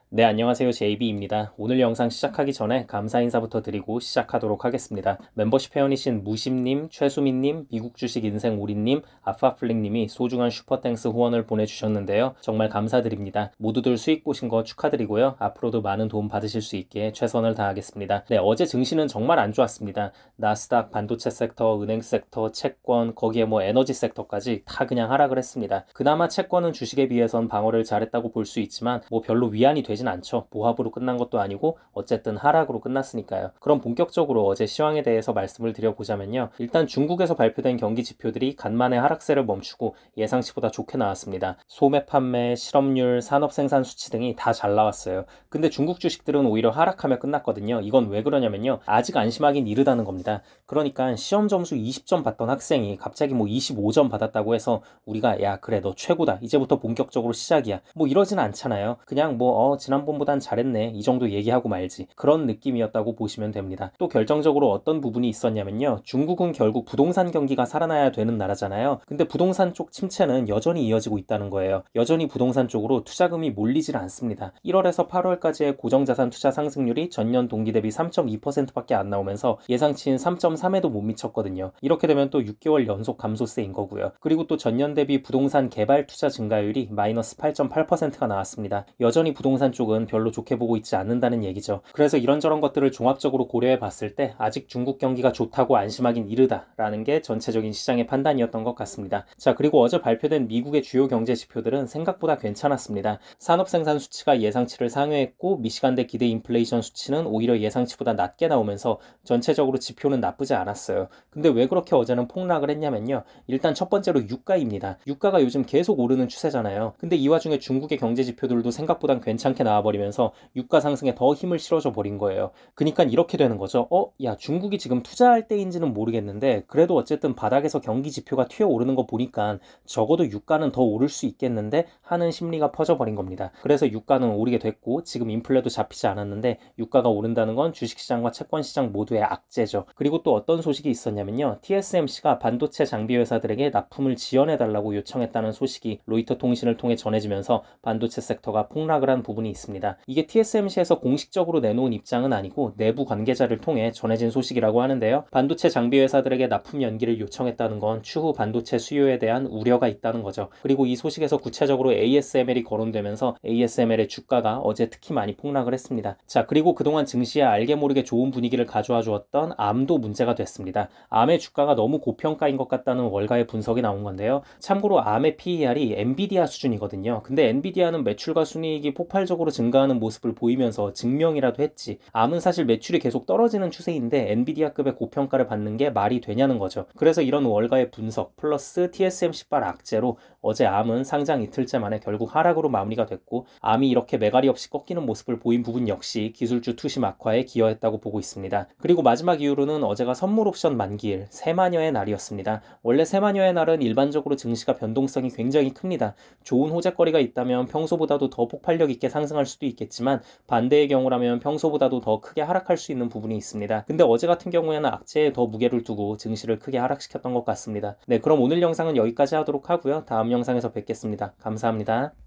네, 안녕하세요. JB입니다. 오늘 영상 시작하기 전에 감사 인사부터 드리고 시작하도록 하겠습니다. 멤버십 회원이신 무심님, 최수민님, 미국 주식 인생 오리님, 아파플릭님이 소중한 슈퍼땡스 후원을 보내주셨는데요. 정말 감사드립니다. 모두들 수익 보신 거 축하드리고요. 앞으로도 많은 도움 받으실 수 있게 최선을 다하겠습니다. 네, 어제 증시는 정말 안 좋았습니다. 나스닥, 반도체 섹터, 은행 섹터, 채권, 거기에 에너지 섹터까지 다 그냥 하락을 했습니다. 그나마 채권은 주식에 비해선 방어를 잘했다고 볼 수 있지만 별로 위안이 되진 않죠. 보합으로 끝난 것도 아니고 어쨌든 하락으로 끝났으니까요. 그럼 본격적으로 어제 시황에 대해서 말씀을 드려보자면요. 일단 중국에서 발표된 경기 지표들이 간만에 하락세를 멈추고 예상치보다 좋게 나왔습니다. 소매 판매, 실업률, 산업 생산 수치 등이 다 잘 나왔어요. 근데 중국 주식들은 오히려 하락하며 끝났거든요. 이건 왜 그러냐면요. 아직 안심하긴 이르다는 겁니다. 그러니까 시험 점수 20점 받던 학생이 갑자기 25점 받았다고 해서 우리가 야 그래 너 최고다 이제부터 본격적으로 시작이야 이러진 않잖아요. 그냥 지난번보단 잘했네 이 정도 얘기하고 말지 그런 느낌이었다고 보시면 됩니다. 또 결정적으로 어떤 부분이 있었냐면요. 중국은 결국 부동산 경기가 살아나야 되는 나라잖아요. 근데 부동산 쪽 침체는 여전히 이어지고 있다는 거예요. 여전히 부동산 쪽으로 투자금이 몰리질 않습니다. 1월에서 8월까지의 고정자산 투자 상승률이 전년 동기 대비 3.2%밖에 안 나오면서 예상치인 3.3에도 못 미쳤거든요. 이렇게 되면 또 6개월 연속 감소세인 거고요. 그리고 또 전년 대비 부동산 개발 투자 증가율이 마이너스 8.8%가 나왔습니다. 여전히 부동산 쪽은 별로 좋게 보고 있지 않는다는 얘기죠. 그래서 이런저런 것들을 종합적으로 고려해 봤을 때 아직 중국 경기가 좋다고 안심하긴 이르다라는 게 전체적인 시장의 판단이었던 것 같습니다. 자, 그리고 어제 발표된 미국의 주요 경제 지표들은 생각보다 괜찮았습니다. 산업 생산 수치가 예상치를 상회했고 미시간대 기대 인플레이션 수치는 오히려 예상치보다 낮게 나오면서 전체적으로 지표는 나쁘지 않았어요. 근데 왜 그렇게 어제는 폭락을 했냐면요. 일단 첫 번째로 유가입니다. 유가가 요즘 계속 오르는 추세잖아요. 근데 이 와중에 중국의 경제 지표들도 생각보단 괜찮게 나와버리면서 유가 상승에 더 힘을 실어줘 버린 거예요. 그러니까 이렇게 되는 거죠. 야 중국이 지금 투자할 때인지는 모르겠는데 그래도 어쨌든 바닥에서 경기 지표가 튀어오르는 거 보니까 적어도 유가는 더 오를 수 있겠는데 하는 심리가 퍼져버린 겁니다. 그래서 유가는 오르게 됐고 지금 인플레도 잡히지 않았는데 유가가 오른다는 건 주식시장과 채권시장 모두의 악재죠. 그리고 또 어떤 소식이 있었냐면요. TSMC가 반도체 장비 회사들에게 납품을 지원해달라고 요청했다는 소식이 로이터 통신을 통해 전해지면서 반도체 섹터가 폭락을 한 부분이 있습니다. 이게 TSMC에서 공식적으로 내놓은 입장은 아니고 내부 관계자를 통해 전해진 소식이라고 하는데요. 반도체 장비 회사들에게 납품 연기를 요청했다는 건 추후 반도체 수요에 대한 우려가 있다는 거죠. 그리고 이 소식에서 구체적으로 ASML이 거론되면서 ASML의 주가가 어제 특히 많이 폭락을 했습니다. 자, 그리고 그동안 증시에 알게 모르게 좋은 분위기를 가져와 주었던 암도 문제가 됐습니다. 암의 주가가 너무 고평가인 것 같다는 월가의 분석이 나온 건데요. 참고로 암의 PER이 엔비디아 수준이거든요. 근데 엔비디아는 매출과 순이익이 폭발적으로 증가하는 모습을 보이면서 증명이라도 했지. 암은 사실 매출이 계속 떨어지는 추세인데 엔비디아급의 고평가를 받는 게 말이 되냐는 거죠. 그래서 이런 월가의 분석 플러스 TSMC발 악재로 어제 암은 상장 이틀째 만에 결국 하락으로 마무리가 됐고 암이 이렇게 매가리 없이 꺾이는 모습을 보인 부분 역시 기술주 투심 악화에 기여했다고 보고 있습니다. 그리고 마지막 이유로는 어제가 선물 옵션 만기일 세마녀의 날이었습니다. 원래 세마녀의 날은 일반적으로 증시가 변동성이 굉장히 큽니다. 좋은 호재거리가 있다면 평소보다도 더 폭발력 있게 상승할 수도 있겠지만 반대의 경우라면 평소보다도 더 크게 하락할 수 있는 부분이 있습니다. 근데 어제 같은 경우에는 악재에 더 무게를 두고 증시를 크게 하락시켰던 것 같습니다. 네, 그럼 오늘 영상은 여기까지 하도록 하고요. 다음 영상에서 뵙겠습니다. 감사합니다.